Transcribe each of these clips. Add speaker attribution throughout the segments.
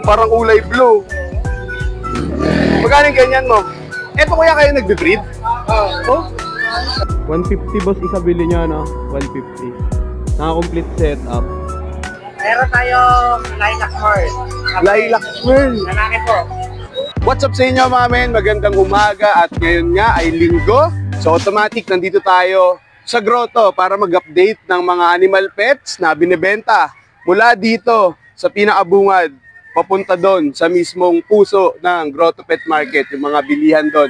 Speaker 1: Parang kulay blue. Magkano ganyan mo? Eto kuya kayo nagbe-breed? Oh? 150 boss isa bili niya, no? 150. Naka-complete setup.
Speaker 2: Meron tayong lilac pearl.
Speaker 1: Lilac pearl.
Speaker 2: Lalaki po.
Speaker 1: What's up sa inyo mga men? Magandang umaga at ngayon nga ay linggo. So automatic nandito tayo sa grotto para mag-update ng mga animal pets na binibenta mula dito sa pinakabungad papunta doon sa mismong puso ng Grotto Pet Market, yung mga bilihan doon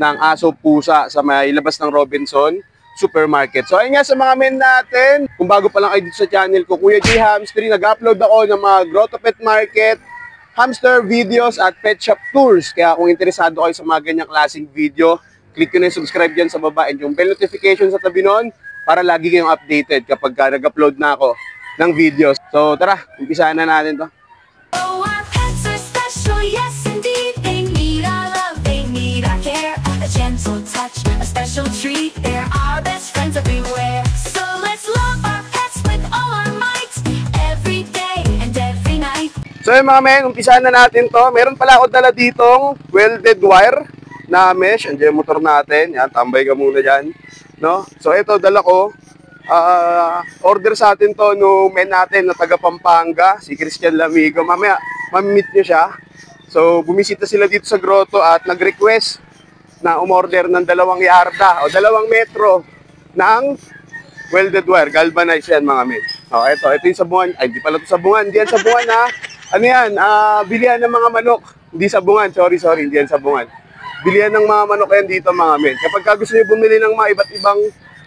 Speaker 1: ng aso, pusa sa may labas ng Robinson Supermarket. So ayun nga sa mga men natin, kung bago pa lang kayo dito sa channel ko, Kuya J Hamstry, nag-upload ako ng mga Grotto Pet Market, hamster videos at pet shop tours. Kaya kung interesado kayo sa mga ganyang klaseng video, click nyo na yung subscribe dyan sa baba and yung bell notification sa tabi nun para lagi kayong updated kapag nag-upload na ako ng videos. So tara, umpisahan na natin to.
Speaker 3: Oh, our pets are special, yes indeed. They need our love, they need our care. A gentle touch, a special treat. They're our best friends everywhere. So let's love our pets with all our might, every day and every night.
Speaker 1: So yun mga men, umpisahan na natin to. Meron pala ako dala ditong welded wire na mesh. Andiyan yung motor natin. Yan, tambay ka muna dyan. No? So ito, dala ko. Order sa atin to no men natin na taga Pampanga, si Christian Lamigo. Mamaya, mamimit nyo siya. So, bumisita sila dito sa grotto at nag-request na umorder ng 2 yarda o 2 metro ng welded wire. Galvanized yan mga men. O, ito yung sabungan. Ay, di pala ito sabungan. Hindi yan sabungan ha. Ano yan? Bilihan ng mga manok. Hindi sabungan. Sorry. Hindi yan sabungan. Bilihan ng mga manok yan dito mga men. Kapag gusto nyo bumili ng mga iba't ibang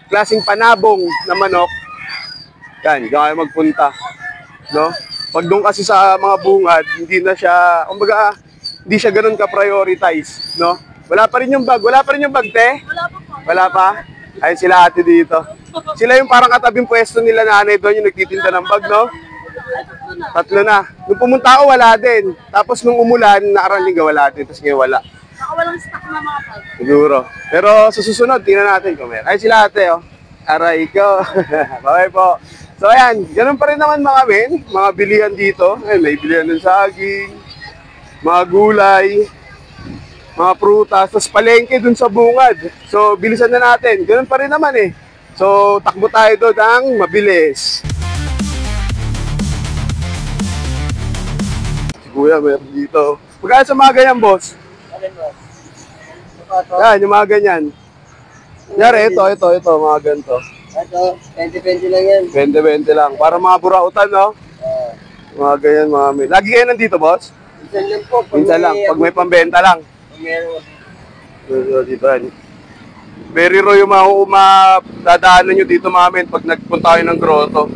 Speaker 1: klaseng panabong na manok, yan, diyan kayo magpunta. No? Pag doon kasi sa mga bungad, hindi na siya, kumbaga, hindi siya ganun ka-prioritize. No? Wala pa rin yung bag. Wala pa rin yung bag, te?
Speaker 3: Wala pa po.
Speaker 1: Wala pa? Ayun sila ate dito. Sila yung parang katabing pwesto nila nanay doon, yung nagtitinda ng bag, no? 3 na. Nung pumunta ako, wala din. Tapos nung umulan, nakaraan linggo, wala din. Tapos ngayon, wala.
Speaker 3: Nakawalang stock na mga pag.
Speaker 1: Siguro. Pero sa susunod, tingnan natin kung meron. Ay, sila ate, oh. Aray ko. Bye po. So, ayan. Ganun pa rin naman mga men. Mga bilihan dito. Ay, may bilihan ng saging, mga gulay, mga prutas, tapos palengke dun sa bungad. So, bilisan na natin. Ganun pa rin naman eh. So, takbo tayo doon ng mabilis. Si Kuya, meron dito. Magkano sa mga ganyan, boss? Yan, yung mga ganyan. Yari, ito, mga ganito.
Speaker 2: Ito, 20-20 lang yan.
Speaker 1: 20-20 lang. Para mga burautan, no? Mga ganyan, mga may. Lagi kayo nandito, boss?
Speaker 2: Minsan lang po.
Speaker 1: Minsan lang. Pag may pambenta lang.
Speaker 2: Meron.
Speaker 1: Dito, yan. Very raw yung mga dadaanan nyo dito, mga men, pag nagpunta kayo ng grotto.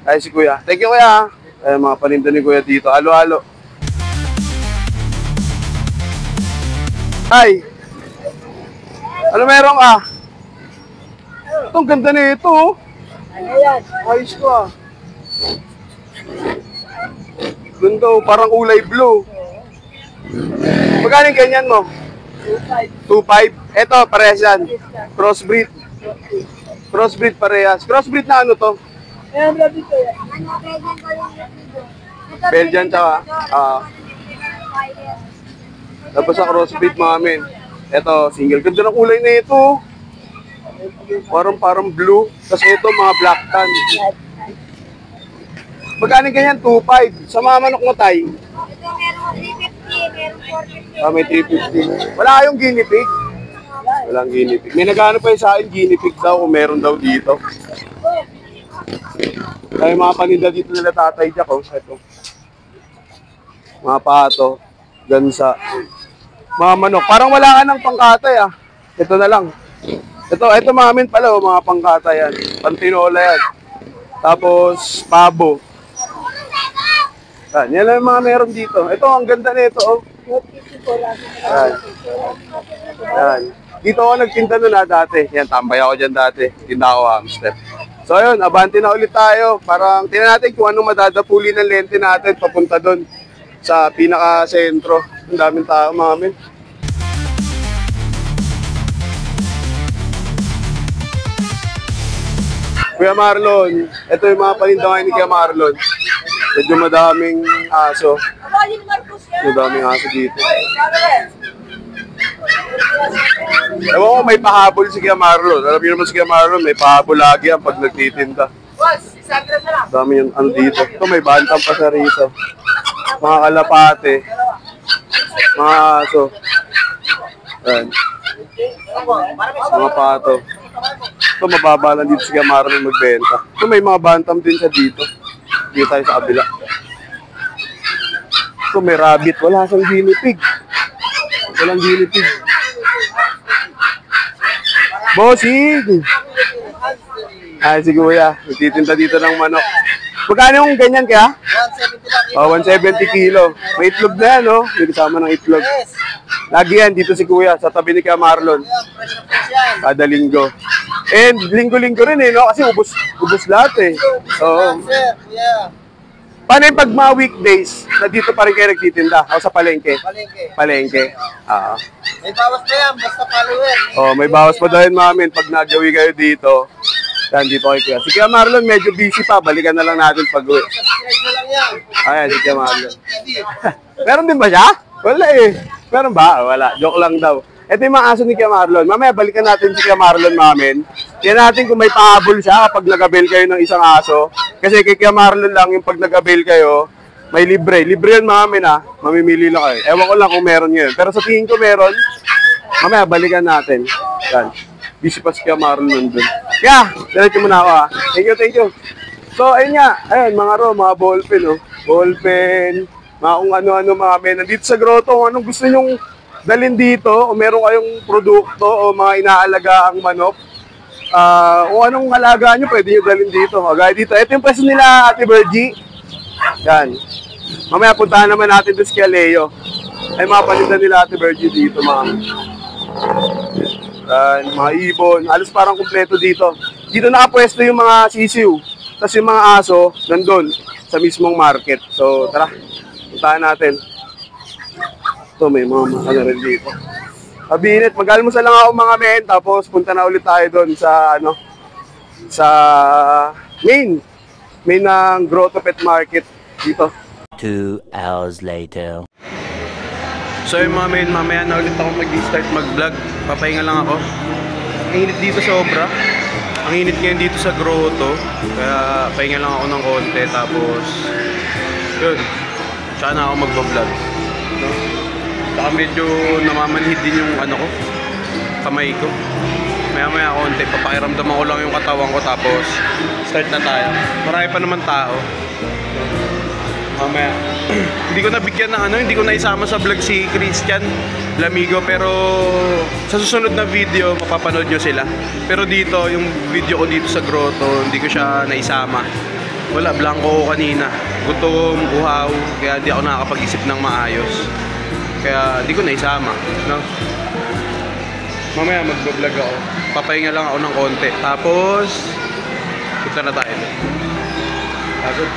Speaker 1: Ay, si Kuya. Thank you, Kuya. Ay, mga paninda ni Kuya dito. Halo-halo. Ay! Ano meron ka? Itong ganda na ito, oh.
Speaker 2: Ano yan?
Speaker 1: Ayos ko, ah. Ganda, oh. Parang kulay blue. Magkano yung ganyan mo? 2.5. Ito, parehas yan. Crossbreed. Crossbreed parehas. Crossbreed na ano to?
Speaker 2: Ayan, grabe ito yan.
Speaker 1: Belgian tsaka. Tapos sa crossbreed mga men. Ito, single. Ganda ng kulay na ito. Parang blue. Tapos ito, mga black tan. Magkano ganyan? 2.5. Sa mga manok mo, tay?
Speaker 3: Ito meron 350, meron 450.
Speaker 1: May 350. Wala kayong guinea pig? Walang guinea pig. May nagano pa yun sa akin, guinea pig daw, kung meron daw dito. Kaya mga paninda dito nila Tatay Jack, oh. Ito. Mga pato, gansa. Mga manok. Parang wala ka ng pangkatay, ah. Ito na lang. Ito mga men pala, oh, mga pangkatay yan. Pantinola yan. Tapos, pabo. Yan lang yung mga meron dito. Ito, ang ganda nito, oh. Yan. Yan. Dito ako nagtinda nun dati. Yan, tambay ako dyan dati. Tinda ako hamster. So ayun, abante na ulit tayo. Parang tingnan natin kung anong madadapuli ng lente natin papunta doon sa pinaka-sentro. Ang daming tao, mga men. Kuya Marlon, ito yung mga paninda ngayon ni Kuya Marlon. Medyo madaming aso. Ang daming aso dito. Ewan ko, may pahabol si Kuya Marlon. Alam niyo naman si Kuya Marlon, may pahabol lagi yan pag nagtitinda. Dami yung ano dito. Ito, may bantang pa sa rito. Mga kalapate. Mga aso. Ayan. Mga pato. Ito, mababa lang dito si Kuya Marlon magbenta. Ito, may mga bantam din siya dito. Dito tayo sa kabila. Ito, may rabbit. Wala siyang guinea pig. Walang guinea pig. Bossing! Ay, si Kuya. Nagtitinda dito ng manok. Magkano yung ganyan kaya?
Speaker 2: 170 lang.
Speaker 1: 170 kilo. May itlog na yan, no? May kasama ng itlog. Lagi yan, dito si Kuya, sa tabi ni Kuya Marlon. Kada linggo. And linggo-linggo rin eh, no? Kasi ubos lahat eh. Oo.
Speaker 2: Sir, yeah.
Speaker 1: Paano yung pag mga weekdays, na dito pa rin kayo nagtitinda? O sa palengke?
Speaker 2: Palengke.
Speaker 1: Palengke. Ah.
Speaker 2: May bawas pa yan, basta follower.
Speaker 1: Oh, may bawas pa dahil mamin pag nagawi kayo dito. Yan, dito kayo Kuya. Si Kuya Marlon medyo busy pa. Balikan na lang natin pag-uwi.
Speaker 2: Subscribe mo lang yan.
Speaker 1: Ayan, si Kuya Marlon. Meron din ba siya? Wala eh. Meron ba? Wala. Joke lang daw. Ito yung mga aso ni Kuya Marlon. Mamaya balikan natin si Kuya Marlon mamin. Yan natin kung may pahabol siya kapag nag-avail kayo ng isang aso. Kasi kay Kuya Marlon lang yung pag nag-avail kayo, may libre. Libre yun mamin ha. Mamimili lang kayo. Ewan ko lang kung meron ngayon. Pero sa tingin ko meron. Mamaya balikan natin. Yan. Busy pa si Kuya Marlon nandun. Kaya, diretso muna ako ha. Thank you, thank you. So, ayun nga. Ayun, mga ballpen oh. Ballpen. Mga kung ano-ano mga men. Nandito sa grotto, kung anong gusto nyong dalhin dito, o meron kayong produkto o mga inaalaga ang manok, kung anong alaga nyo, pwede nyo dalhin dito. Gaya dito. Ito yung pwesto nila, Ate Virgie. Yan. Mamaya puntahan naman natin doon si Leo. Ay mga paninda nila Ate Virgie dito, mga. Yan, mga ibon. Halos parang kumpleto dito. Dito nakapwesto yung mga sisiw. Tapos yung mga aso, nandun sa mismong market. So, tara. Puntahan natin. Ito, may mga ano rin dito. Kabinit, mag-almusal lang ako mga men, tapos punta na ulit tayo doon sa, ano, sa main ng Grotto Pet Market dito.
Speaker 4: 2 hours later.
Speaker 1: So yung mga men, mamaya na ulit ako mag-start mag-vlog. Papahinga lang ako. Ang init dito sobra. Ang init ngayon dito sa Grotto. Kaya pahinga lang ako ng konti, tapos yun. Tsaka na ako mag-vlog. No? Saka medyo namamanhid din yung ano ko, kamay ko. Maya-maya konti, papakiramdaman ko lang yung katawan ko, tapos start na tayo. Marami pa naman tao. Mamaya, hindi ko nabigyan ng ano, hindi ko naisama sa vlog si Christian Lamigo, pero sa susunod na video, mapapanood nyo sila. Pero dito, yung video ko dito sa Grotto, hindi ko siya naisama. Wala, blanco ko kanina. Gutom, uhaw, kaya di ako nakakapag-isip ng maayos. Kaya di ko naisama, no? Mamaya mag-vlog ako. Papahinga lang ako ng konti. Tapos, punta na tayo. Agad.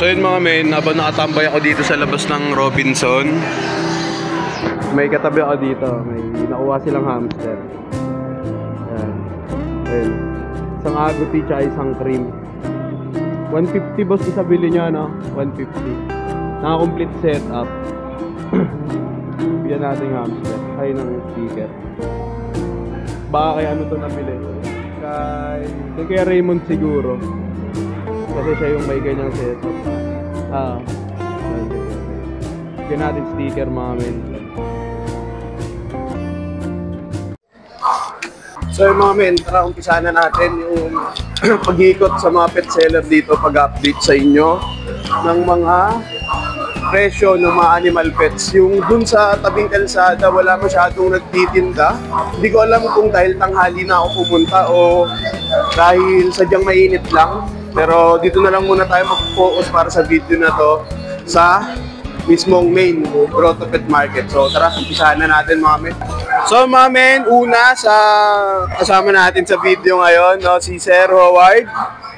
Speaker 1: So yun mga men, habang nakatambay ako dito sa labas ng Robinson, may katabi ako dito. May nakuha silang hamster. Ayan. Ayan. Isang agouti tsaka isang cream. 150 boss isa bili nyo, no? 150. Naka-complete setup. Bigyan natin yung hamster. Ay, ng sticker. Baka kaya ano to nabili? Kay Raymond siguro. Kasi siya yung may ganyang setup. Bigyan natin sticker mga men. So yung mga men, tara umpisa na natin yung pag-ikot sa mga pet seller dito, pag-update sa inyo ng mga presyo ng mga animal pets. Yung dun sa tabing kalsada, wala masyadong nagtitinda. Hindi ko alam kung dahil tanghali na ako pumunta o dahil sadyang mainit lang. Pero dito na lang muna tayo mag-focus para sa video na to sa mismong main Grotto Pet Market. So tara, umpisahan na natin mga men. So mga men, una sa kasama natin sa video ngayon, no, si Sir Howard.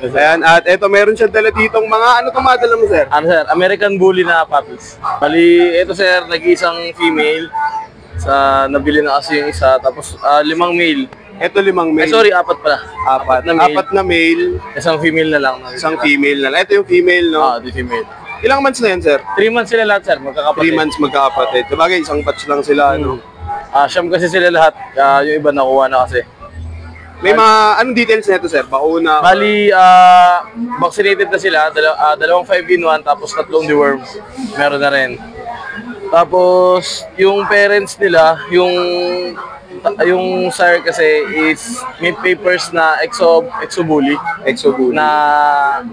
Speaker 1: Ayan, at eto meron siya dala ditong mga, ano itong madala mo sir?
Speaker 5: Ano sir, American Bully na puppies. Bali, ito sir, nag-iisang female. Nabili na kasi yung isa, tapos 5 male.
Speaker 1: Ito 5 male.
Speaker 5: Sorry, 4 pala.
Speaker 1: 4 na male. 4 na male.
Speaker 5: Isang female na lang.
Speaker 1: Isang female na lang. Ito yung female, no?
Speaker 5: Ito female.
Speaker 1: Ilang months na yan, sir?
Speaker 5: 3 months sila lahat, sir.
Speaker 1: 3
Speaker 5: Magkakapatid.
Speaker 1: months magkakapatid. Sabagay, isang batch lang sila, ano.
Speaker 5: Siyam kasi sila lahat. Yung iba nakuha na kasi.
Speaker 1: May mga, anong details nito, sir? Bakuna?
Speaker 5: Bali, vaccinated na sila. Dalawang 5-in-1, tapos 3 deworm. Meron na rin. Tapos, yung parents nila, yung sire kasi is may papers na exobuli
Speaker 1: Exobuli.
Speaker 5: na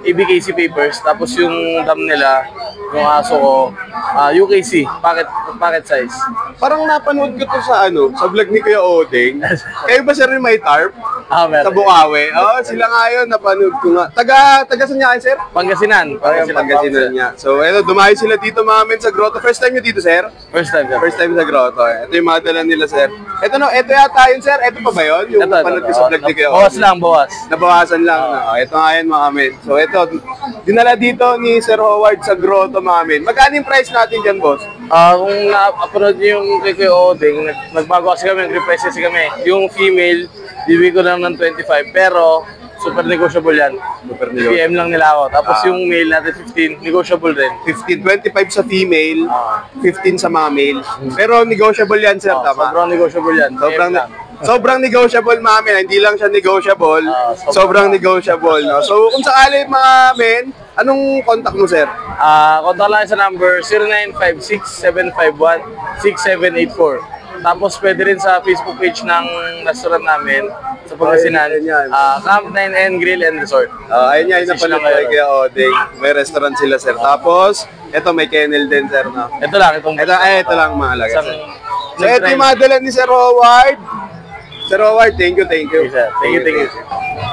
Speaker 5: ABKC papers. Tapos yung dam nila, yung aso ko, UKC, packet size.
Speaker 1: Parang napanood ko to sa sa vlog ni Kuya Odeng. Kayo ba, sir, yung may tarp? Sa
Speaker 5: Meron.
Speaker 1: Bukawi? Oo, sila nga yun, napanood ko nga. Taga saan niya kayo, sir?
Speaker 5: Pangasinan.
Speaker 1: Pangasinan niya. So, eto, dumayo sila dito, mga men, sa grotto. First time nyo dito, sir?
Speaker 5: First time.
Speaker 1: First time sa grotto. Ito yung mga dala nila, sir. Ito yata yun, sir. Ito pa ba yun? Yung napanood ko sa vlog ni Kuya
Speaker 5: Bawas
Speaker 1: Odeng.
Speaker 5: lang, bawas.
Speaker 1: Nabawasan lang. Ito nga yan, mga men. So, ito, dinala dito ni Sir Howard sa grotto, mga men. Magkano yung price natin dyan, boss?
Speaker 5: Kung na-upload niyo yung kay Kuya Odeng, nagbago kasi kami, nag-reprice kasi kami. Yung female, bibigay ko lang ng 25, pero super negotiable yan.
Speaker 1: Super negotiable.
Speaker 5: PM lang nila ako. Tapos yung male natin 15, negotiable rin.
Speaker 1: 15, 25 sa female, 15 sa mga male. Pero negotiable yan, sir, tama?
Speaker 5: Sobrang negotiable yan.
Speaker 1: Sobrang,
Speaker 5: PM lang.
Speaker 1: sobrang negotiable, mga men. Hindi lang siya negotiable, sobrang negotiable. No? So, kung sakali, mga men, anong contact mo, sir?
Speaker 5: Kontak lang sa number 0956-751-6784. Tapos pwede rin sa Facebook page ng restaurant namin sa Pangasinan,
Speaker 1: Ayun yan.
Speaker 5: Camp 9N Grill and Resort.
Speaker 1: Ayun yan, yung
Speaker 5: Message lang
Speaker 1: napanood ko
Speaker 5: kayo.
Speaker 1: kay Odeng. May restaurant sila, sir. Tapos, eto, may kennel din, sir, no?
Speaker 5: Ito lang, itong
Speaker 1: Ito lang mahalaga,
Speaker 5: isang
Speaker 1: sir. So, ito yung mga dala ni Sir Howard. Sir Howard, thank you.
Speaker 5: Okay, sir. Thank you.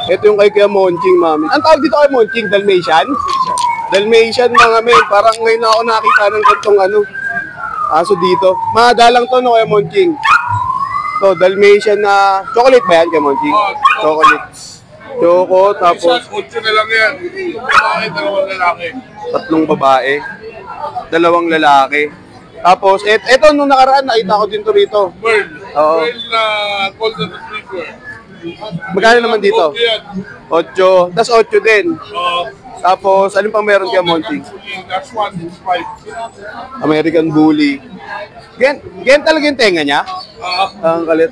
Speaker 1: Ito yung kay Kuya Monching, mami. Ang tawag dito kay Monching, Dalmatian? Dalmatian, mga men. Parang ngayon na ako nakita ng gantong aso dito. Madalang to, no, Kuya Monching. To, Dalmatian na... Chocolate ba yan, Kuya Monching? Chocolate. Choco, tapos...
Speaker 6: Kutso na lang yan. Bakit dalawang lalaki?
Speaker 1: 3 babae. 2 lalaki. Tapos, eto nung nakaraan, nakita ko din to rito.
Speaker 6: Pearl.
Speaker 1: Oo.
Speaker 6: Pearl na golden retriever.
Speaker 1: Magkano naman dito? 8. Tapos 8 din. Tapos, alin pang meron kaya, Monching?
Speaker 6: That's 165.
Speaker 1: American Bully. Ganyan talaga yung tenga niya? Ang kalit.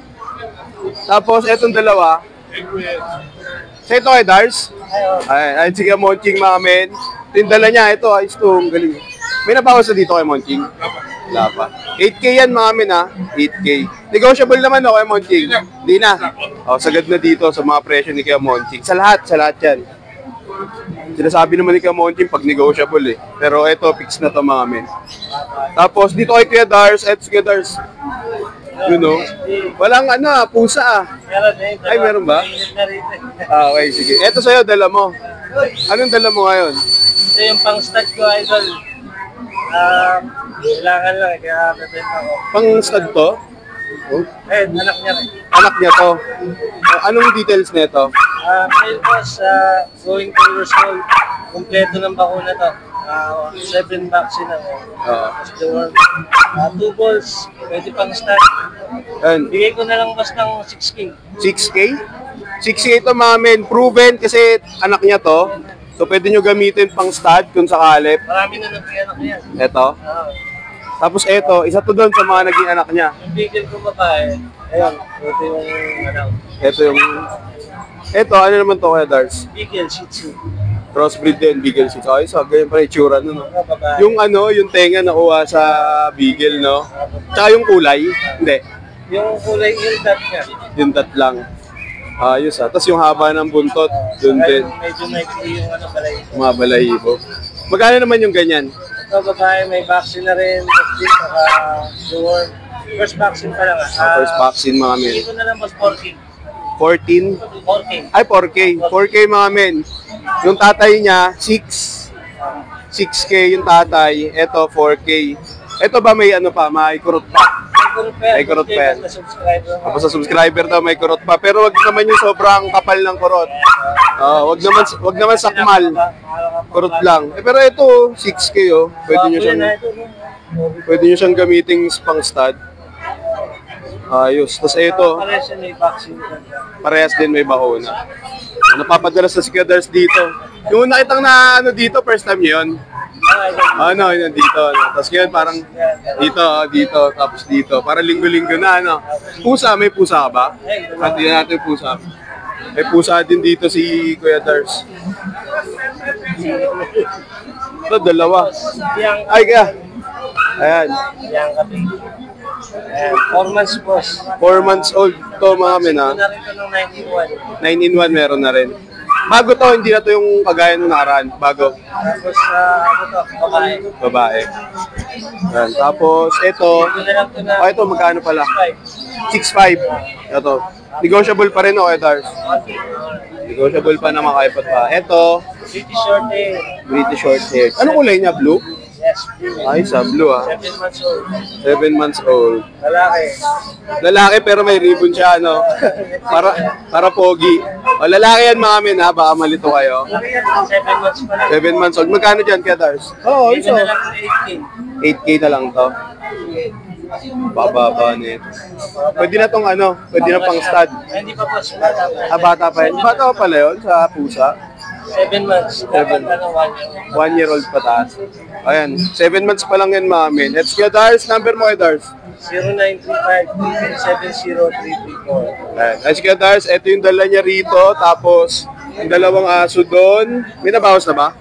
Speaker 1: Tapos, etong dalawa. Sa ito kay Dars? Ay, sige, Monching, mga men. Ito yung dala niya. Ito, ayos to. Ang galing. May nabawas na dito kay Monching? Wala pa. 8K yan, mga men, ha? 8K. Negotiable naman, no, kay Monching? Hindi na. Sagad na dito sa mga presyo ni Kuya Monching. Sa lahat yan. Sinasabi naman ni Kuya Monching pag negotiable, eh. Pero ito, fix na to, mga men. Tapos, dito kay Kuya Dars. Eto si Kuya Dars. You know? Walang pusa, Ay, meron ba? Okay, sige. Eto sa'yo, dala mo. Anong dala mo ngayon?
Speaker 2: Ito yung pang-stud ko, idol. Kailangan lang, kaya bebenta ko.
Speaker 1: Pang stud to? Oh,
Speaker 2: Anak niya rin.
Speaker 1: anak niya to. Anong details nito?
Speaker 2: Male boss, going 2 years old. Kompleto ng bakuna to. 7 vaccine na. The worm. 2 balls, pwede pang stud.
Speaker 1: Yan.
Speaker 2: Bigay ko na lang boss ng 6K.
Speaker 1: 6K? 6K ito, mga men. Proven kasi anak niya to. So, pwede nyo gamitin pang stud kung sakali.
Speaker 2: Marami na nag-anak yan.
Speaker 1: Ito. Tapos ito, isa to doon sa mga naging anak niya.
Speaker 2: Yung bigil ko babae, ayun, ito yung
Speaker 1: Ito yung... Ito, ano naman to, Kuya Dars?
Speaker 2: bigil, shih tzu.
Speaker 1: Crossbreed din, Beagle Shih Tzu. Ayos, ganyan pa rin itsura nun, no?
Speaker 2: Babae.
Speaker 1: Yung yung tenga nakuha sa Beagle, no? Tsaka yung kulay, hindi.
Speaker 2: Yung kulay yung dot niya.
Speaker 1: Yung dat lang. Ayos, Tapos yung haba ng buntot, dun din.
Speaker 2: Medyo maikli yung balay.
Speaker 1: Mga balahibo. Magkano naman yung ganyan?
Speaker 2: Ito babae, may vaccine na rin. Vaccine, saka worm. First vaccine pa lang.
Speaker 1: First vaccine, mga men.
Speaker 2: Dito na lang mas 14.
Speaker 1: 14?
Speaker 2: 14.
Speaker 1: Ay, 4K. 4K, mga men. Yung tatay niya, 6. 6K yung tatay. Ito, 4K. Ito ba may may kurot pa? May kurot pa yan. Tapos sa subscriber daw may kurot pa. Pero wag naman yung sobrang kapal ng kurot. Wag naman sakmal. Kurot lang. Pero ito, 6K, oh. Pwede nyo siyang gamiting pang stud. Ayos. Tapos ito,
Speaker 2: Parehas siya may vaccine.
Speaker 1: parehas din may bakuna. Napapadalas sa skidders dito. Yung nakitang na dito, first time nyo yun. Ano, yun, dito. Ano. Tapos ngayon parang dito, tapos dito. Para linggo-linggo na, ano. Pusa, may pusa ka ba? Hati natin yung pusa. May pusa din dito si Kuya Dars. Ito, dalawa. Ay, kaya. Ayan.
Speaker 2: Yang kape. 4 months boss.
Speaker 1: 4 months old to mga men, ha.
Speaker 2: Ito na rin ito ng 9-in-1.
Speaker 1: 9-in-1 meron na rin. Bago to, hindi na to yung kagaya nung nakaraan. Bago.
Speaker 2: Tapos, ano to, babae.
Speaker 1: Babae. Ayan. Tapos, ito.
Speaker 2: Ito na lang ito na.
Speaker 1: Oh, ito, magkano pala? 6'5". Ito. Negotiable pa rin, okay, Dars? Negotiable pa na makaipot pa. Ito,
Speaker 2: British short hair.
Speaker 1: British short hair. Anong kulay niya? Blue?
Speaker 2: Yes, blue.
Speaker 1: Ay, sa blue, ah.
Speaker 2: 7 months old.
Speaker 1: 7 months old.
Speaker 2: Lalaki.
Speaker 1: Lalaki pero may ribbon siya, ano? Para pogi. O, lalaki yan mga men, ha? Baka malito kayo.
Speaker 2: 7 months pa lang.
Speaker 1: 7 months old. Magkano dyan, Kuya Dars? Oo,
Speaker 2: Ito na lang ng 18.
Speaker 1: 8K na lang to. Bababa nito. Pwede na tong ano, pwede na pang stud.
Speaker 2: Ay, hindi pa boss. Bata pa.
Speaker 1: Ah, bata pa yun. Bata pa pala yun sa pusa.
Speaker 2: 7 months. Dapat ano, 1 year.
Speaker 1: 1 year old pataas. Ayan, 7 months pa lang yan mga men. Let's go, Dars. Number mo kay Dars.
Speaker 2: 0935-370-334.
Speaker 1: Ayan, let's go, Dars. Ito yung dala niya rito. Tapos, yung dalawang aso doon. May nabawas na ba?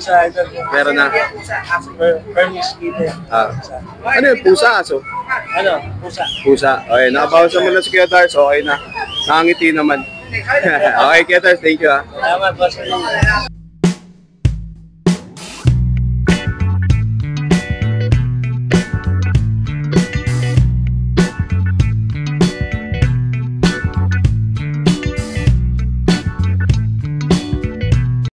Speaker 2: Isa ito.
Speaker 1: Meron na.
Speaker 2: Bernice Kitten.
Speaker 1: Ano yun? Pusa, aso?
Speaker 2: Ano? Pusa.
Speaker 1: Pusa. Okay, nakabawas naman na si Kuya Dars. Okay na. Nakangiti naman. Okay, Kuya Dars. Thank you, ha.
Speaker 2: Salamat boss.